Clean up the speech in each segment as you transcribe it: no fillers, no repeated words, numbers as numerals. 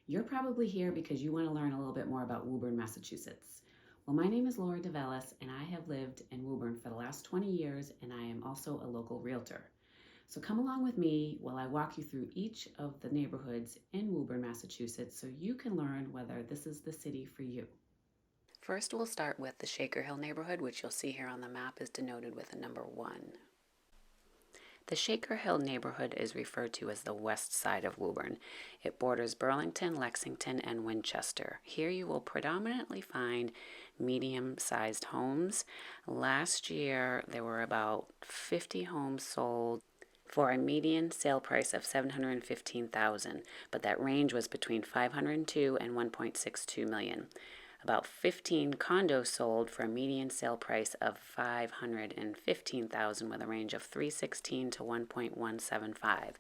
You're probably here because you want to learn a little bit more about Woburn, Massachusetts. Well, my name is Laura DeVellis, and I have lived in Woburn for the last 20 years, and I am also a local realtor. So come along with me while I walk you through each of the neighborhoods in Woburn, Massachusetts, so you can learn whether this is the city for you. First, we'll start with the Shakerhill neighborhood, which you'll see here on the map is denoted with a number 1. The Shakerhill neighborhood is referred to as the west side of Woburn. It borders Burlington, Lexington, and Winchester. Here you will predominantly find medium-sized homes. Last year, there were about 50 homes sold for a median sale price of $715,000, but that range was between 502 and 1.62 million. About 15 condos sold for a median sale price of $515,000 with a range of 316 to 1.175.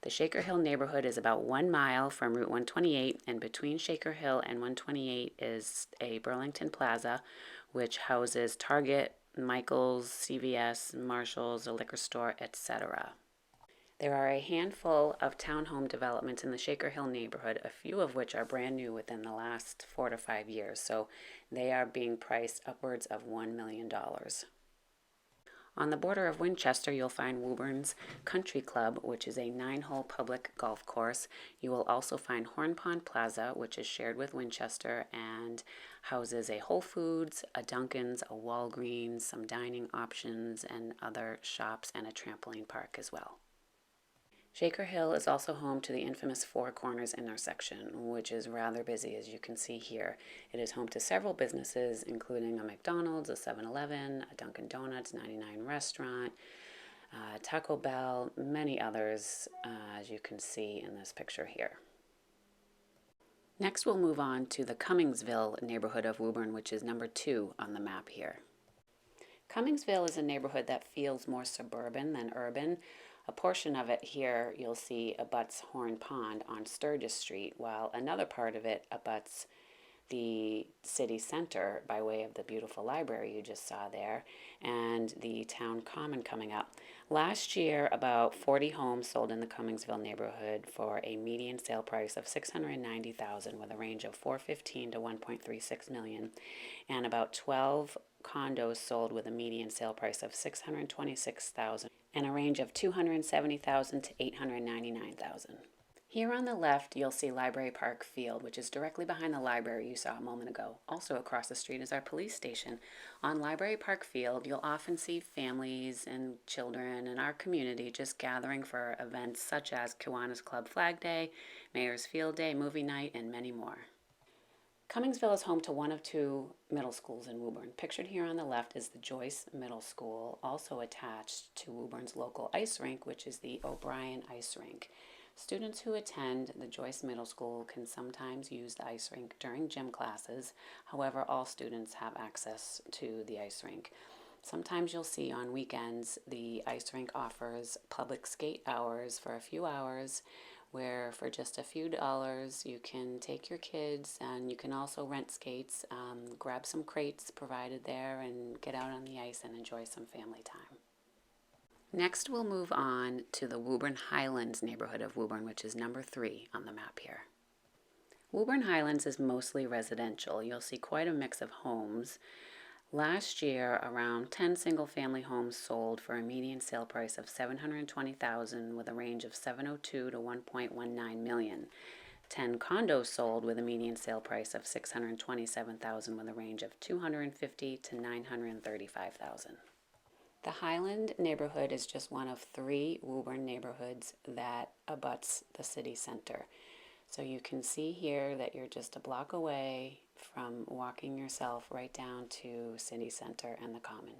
The Shakerhill neighborhood is about 1 mile from Route 128, and between Shakerhill and 128 is a Burlington Plaza, which houses Target, Michael's, CVS, Marshall's, a liquor store, etc. There are a handful of townhome developments in the Shakerhill neighborhood, a few of which are brand new within the last 4 to 5 years, so they are being priced upwards of $1 million. On the border of Winchester, you'll find Woburn's Country Club, which is a 9-hole public golf course. You will also find Horn Pond Plaza, which is shared with Winchester and houses a Whole Foods, a Dunkin's, a Walgreens, some dining options, and other shops, and a trampoline park as well. Shakerhill is also home to the infamous Four Corners intersection, which is rather busy, as you can see here. It is home to several businesses, including a McDonald's, a 7-Eleven, a Dunkin' Donuts, 99 Restaurant, Taco Bell, many others, as you can see in this picture here. Next, we'll move on to the Cummingsville neighborhood of Woburn, which is number 2 on the map here. Cummingsville is a neighborhood that feels more suburban than urban. A portion of it here you'll see abuts Horn Pond on Sturgis Street, while another part of it abuts the city center by way of the beautiful library you just saw there and the town common coming up. Last year, about 40 homes sold in the Cummingsville neighborhood for a median sale price of $690,000 with a range of $415 to $1.36 million, and about 12 condos sold with a median sale price of $626,000 and a range of $270,000 to $899,000. Here on the left, you'll see Library Park Field, which is directly behind the library you saw a moment ago. Also across the street is our police station. On Library Park Field, you'll often see families and children in our community just gathering for events such as Kiwanis Club Flag Day, Mayor's Field Day, Movie Night, and many more. Cummingsville is home to one of 2 middle schools in Woburn. Pictured here on the left is the Joyce Middle School, also attached to Woburn's local ice rink, which is the O'Brien Ice Rink. Students who attend the Joyce Middle School can sometimes use the ice rink during gym classes. However, all students have access to the ice rink. Sometimes you'll see on weekends the ice rink offers public skate hours for a few hours, where for just a few dollars you can take your kids, and you can also rent skates, grab some crates provided there, and get out on the ice and enjoy some family time. Next, we'll move on to the Woburn Highlands neighborhood of Woburn, which is number 3 on the map here. Woburn Highlands is mostly residential. You'll see quite a mix of homes. Last year, around 10 single-family homes sold for a median sale price of $720,000 with a range of $702 to $1.19 million. 10 condos sold with a median sale price of $627,000 with a range of $250,000 to $935,000. The Highland neighborhood is just one of 3 Woburn neighborhoods that abuts the city center. So you can see here that you're just a block away from walking yourself right down to city center and the common.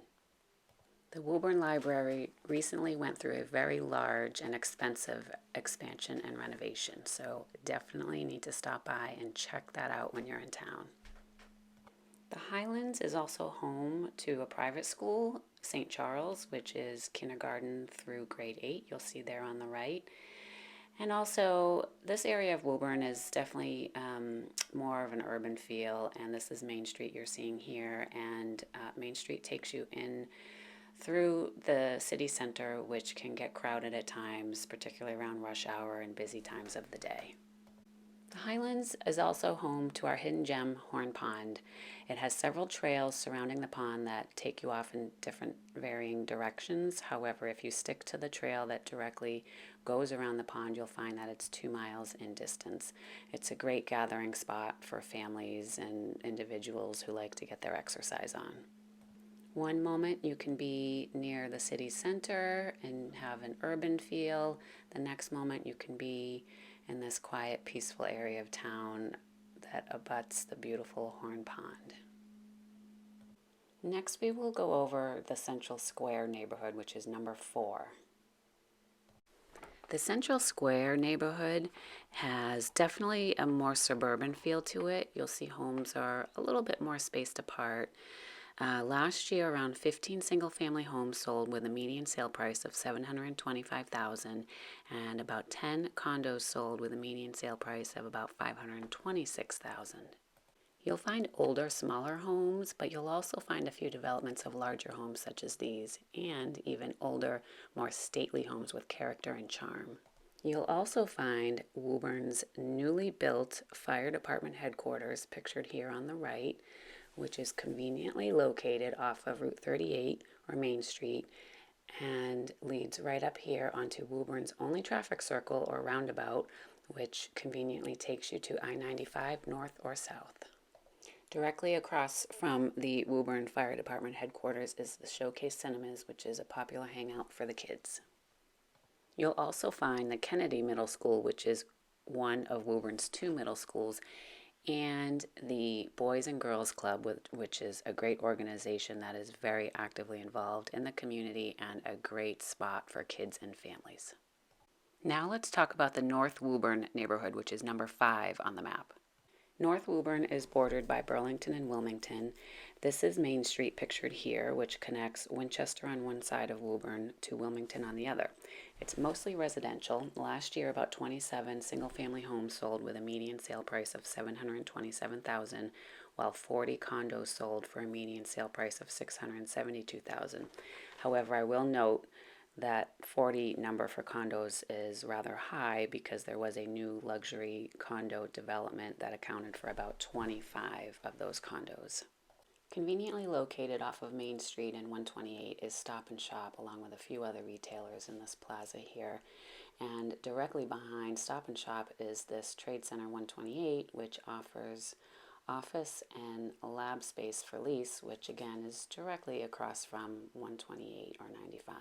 The Woburn Library recently went through a very large and expensive expansion and renovation, so definitely need to stop by and check that out when you're in town. The Highlands is also home to a private school, St. Charles, which is kindergarten through grade 8. You'll see there on the right. And also, this area of Woburn is definitely more of an urban feel, and this is Main Street you're seeing here, and Main Street takes you in through the city center, which can get crowded at times, particularly around rush hour and busy times of the day. The Highlands is also home to our hidden gem, Horn Pond. It has several trails surrounding the pond that take you off in different varying directions. However, if you stick to the trail that directly goes around the pond, you'll find that it's 2 miles in distance. It's a great gathering spot for families and individuals who like to get their exercise on. One moment you can be near the city center and have an urban feel. The next moment you can be in this quiet, peaceful area of town that abuts the beautiful Horn Pond. Next, we will go over the Central Square neighborhood, which is number 4. The Central Square neighborhood has definitely a more suburban feel to it. You'll see homes are a little bit more spaced apart. Last year, around 15 single-family homes sold with a median sale price of $725,000, and about 10 condos sold with a median sale price of about $526,000. You'll find older, smaller homes, but you'll also find a few developments of larger homes such as these, and even older, more stately homes with character and charm. You'll also find Woburn's newly built fire department headquarters, pictured here on the right, which is conveniently located off of Route 38 or Main Street and leads right up here onto Woburn's only traffic circle or roundabout, which conveniently takes you to I-95 north or south. Directly across from the Woburn Fire Department headquarters is the Showcase Cinemas, which is a popular hangout for the kids. You'll also find the Kennedy Middle School, which is one of Woburn's 2 middle schools, and the Boys and Girls Club, which is a great organization that is very actively involved in the community and a great spot for kids and families. Now let's talk about the North Woburn neighborhood, which is number 5 on the map. North Woburn is bordered by Burlington and Wilmington. This is Main Street, pictured here, which connects Winchester on one side of Woburn to Wilmington on the other. It's mostly residential. Last year, about 27 single-family homes sold with a median sale price of $727,000, while 40 condos sold for a median sale price of $672,000. However, I will note that 40 number for condos is rather high because there was a new luxury condo development that accounted for about 25 of those condos. Conveniently located off of Main Street and 128 is Stop and Shop, along with a few other retailers in this plaza here. And directly behind Stop and Shop is this Trade Center 128, which offers office and lab space for lease, which again is directly across from 128 or 95.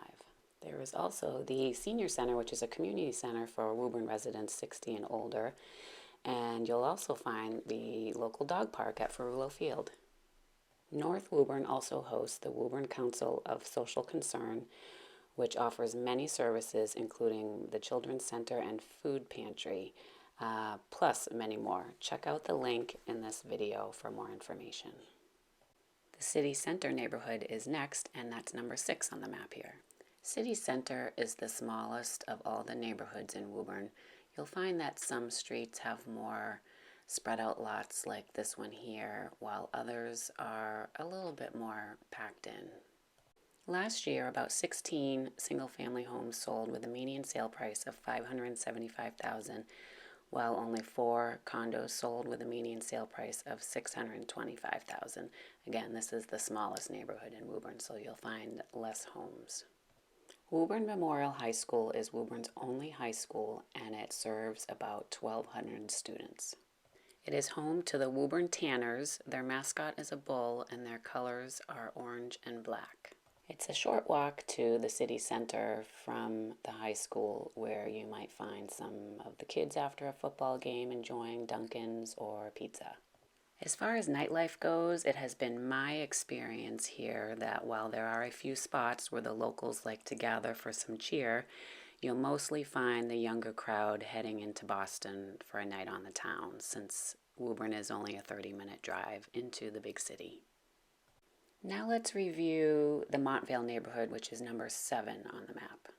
There is also the Senior Center, which is a community center for Woburn residents 60 and older. And you'll also find the local dog park at Ferrulo Field. North Woburn also hosts the Woburn Council of Social Concern, which offers many services, including the Children's Center and Food Pantry, plus many more. Check out the link in this video for more information. The City Center neighborhood is next, and that's number 6 on the map here. City Center is the smallest of all the neighborhoods in Woburn. You'll find that some streets have more spread out lots like this one here, while others are a little bit more packed in. Last year, about 16 single-family homes sold with a median sale price of $575,000, while only 4 condos sold with a median sale price of $625,000. Again, this is the smallest neighborhood in Woburn, so you'll find less homes. Woburn Memorial High School is Woburn's only high school, and it serves about 1,200 students. It is home to the Woburn Tanners. Their mascot is a bull, and their colors are orange and black. It's a short walk to the city center from the high school, where you might find some of the kids after a football game enjoying Dunkin's or pizza. As far as nightlife goes, it has been my experience here that while there are a few spots where the locals like to gather for some cheer, you'll mostly find the younger crowd heading into Boston for a night on the town, since Woburn is only a 30-minute drive into the big city. Now let's review the Montvale neighborhood, which is number 7 on the map.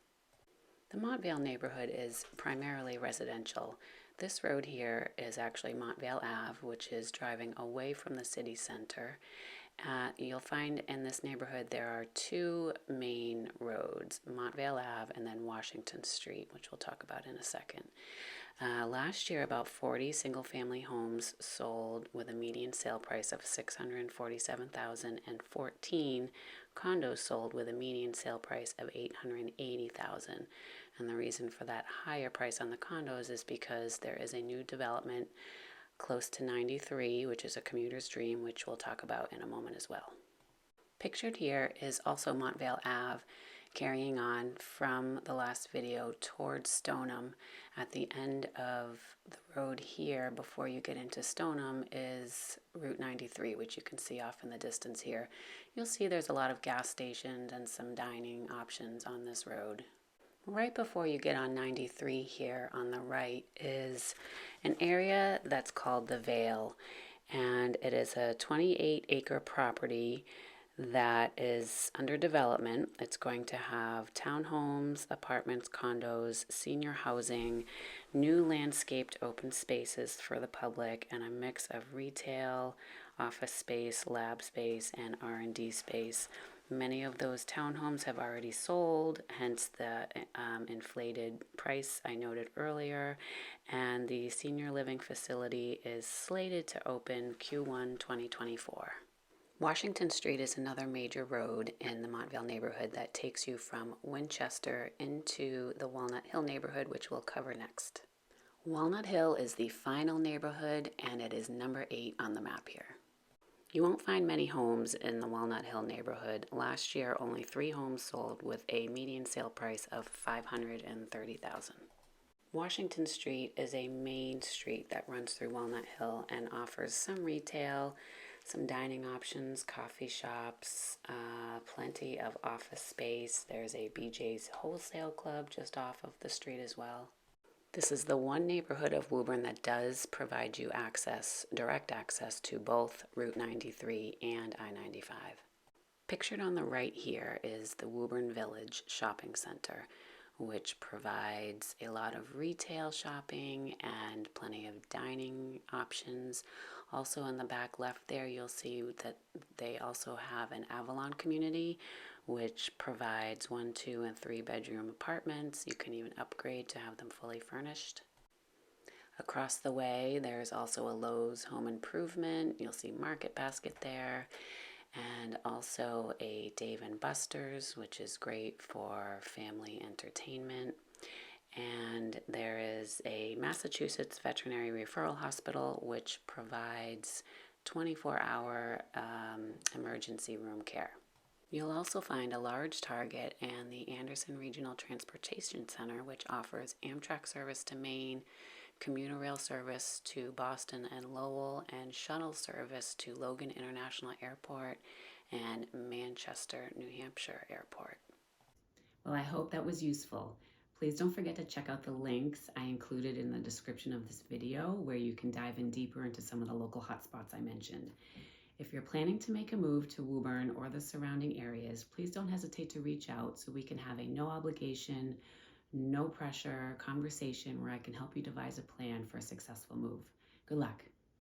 The Montvale neighborhood is primarily residential. This road here is actually Montvale Ave, which is driving away from the city center. You'll find in this neighborhood there are 2 main roads, Montvale Ave and then Washington Street, which we'll talk about in a second. Last year, about 40 single-family homes sold with a median sale price of $647,000, and 14 condos sold with a median sale price of $880,000. And the reason for that higher price on the condos is because there is a new development close to 93, which is a commuter's dream, which we'll talk about in a moment as well. Pictured here is also Montvale Ave, carrying on from the last video towards Stoneham. At the end of the road here, before you get into Stoneham, is Route 93, which you can see off in the distance here. You'll see there's a lot of gas stations and some dining options on this road. Right before you get on 93 here on the right is an area that's called the Vale, and it is a 28-acre property that is under development. It's going to have townhomes, apartments, condos, senior housing, new landscaped open spaces for the public, and a mix of retail, office space, lab space, and R&D space. Many of those townhomes have already sold, hence the inflated price I noted earlier, and the senior living facility is slated to open Q1 2024. Washington Street is another major road in the Montvale neighborhood that takes you from Winchester into the Walnut Hill neighborhood, which we'll cover next. Walnut Hill is the final neighborhood, and it is number 8 on the map here. You won't find many homes in the Walnut Hill neighborhood. Last year, only 3 homes sold with a median sale price of $530,000. Washington Street is a main street that runs through Walnut Hill and offers some retail, some dining options, coffee shops, plenty of office space. There's a BJ's Wholesale Club just off of the street as well. This is the one neighborhood of Woburn that does provide you access, direct access to both Route 93 and I-95. Pictured on the right here is the Woburn Village Shopping Center, which provides a lot of retail shopping and plenty of dining options. Also in the back left there, you'll see that they also have an Avalon community, which provides 1, 2, and 3 bedroom apartments. You can even upgrade to have them fully furnished. Across the way, there's also a Lowe's Home Improvement. You'll see Market Basket there, and also a Dave & Buster's, which is great for family entertainment. And there is a Massachusetts Veterinary Referral Hospital, which provides 24-hour emergency room care. You'll also find a large Target and the Anderson Regional Transportation Center, which offers Amtrak service to Maine, commuter rail service to Boston and Lowell, and shuttle service to Logan International Airport and Manchester, New Hampshire Airport. Well, I hope that was useful. Please don't forget to check out the links I included in the description of this video, where you can dive in deeper into some of the local hotspots I mentioned. If you're planning to make a move to Woburn or the surrounding areas, please don't hesitate to reach out so we can have a no obligation, no pressure conversation where I can help you devise a plan for a successful move. Good luck.